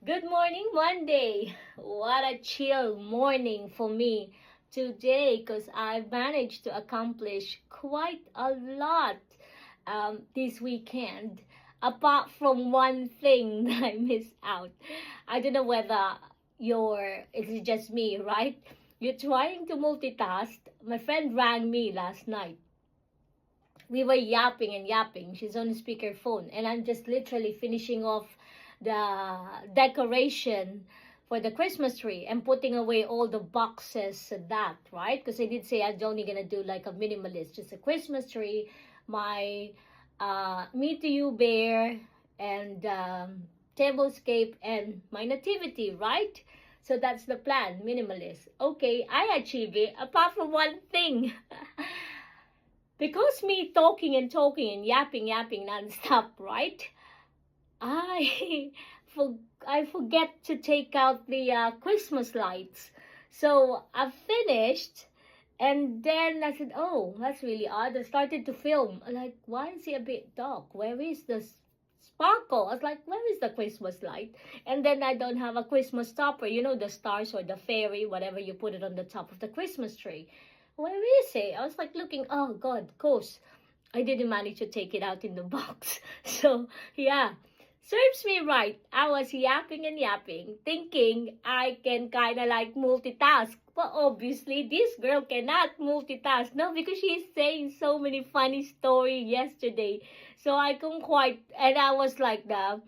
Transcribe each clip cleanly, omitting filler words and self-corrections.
Good morning, Monday. What a chill morning for me today because I managed to accomplish quite a lot this weekend. Apart from one thing that I missed out. I don't know whether it's just me, right? You're trying to multitask. My friend rang me last night. We were yapping and yapping. She's on speakerphone, and I'm just literally finishing off the decoration for the Christmas tree and putting away all the boxes and that, right? Because I did say I'm only gonna do like a minimalist, just a Christmas tree, my me to you bear, and tablescape, and my nativity, right? So that's the plan, minimalist. Okay, I achieved it apart from one thing. Because me talking and talking and yapping non-stop, right? I for, I forget to take out the Christmas lights. So I finished, and then I said, "Oh, that's really odd." I started to film. I'm like, why is it a bit dark? Where is the sparkle? I was like, where is the Christmas light? And then I don't have a Christmas topper. You know, the stars or the fairy, whatever you put it on the top of the Christmas tree. Where is it? I was like looking. Oh God, of course, I didn't manage to take it out in the box. So yeah, serves me right. I was yapping and yapping, thinking I can kind of like multitask. But obviously, this girl cannot multitask. No, because she's saying so many funny stories yesterday. So I couldn't quite, and I was like the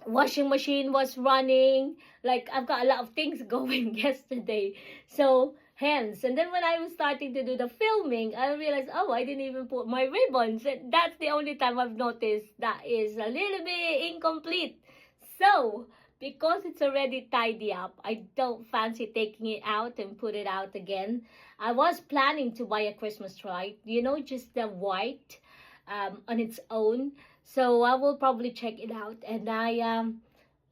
washing machine was running. Like I've got a lot of things going yesterday. So hence, and then when I was starting to do the filming, I realized, oh, I didn't even put my ribbons. And that's the only time I've noticed that is a little bit incomplete. So because it's already tidy up, I don't fancy taking it out and put it out again. I was planning to buy a Christmas tree, just the white on its own. So I will probably check it out, and I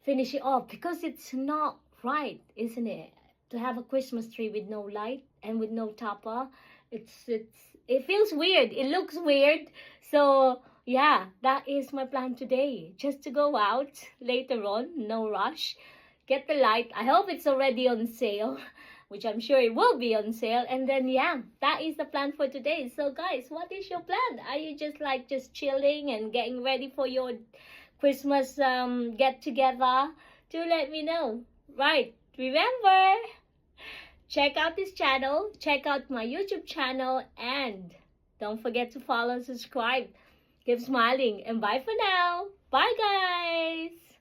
finish it off because it's not right, isn't it? To have a Christmas tree with no light and with no topper, it feels weird. It looks weird. So yeah, that is my plan today. Just to go out later on, no rush. Get the light. I hope it's already on sale, which I'm sure it will be on sale. And then yeah, that is the plan for today. So guys, what is your plan? Are you just chilling and getting ready for your Christmas get together? Do let me know. Right. Remember, check out this channel, check out my YouTube channel, and don't forget to follow and subscribe. Keep smiling, and bye for now. Bye guys.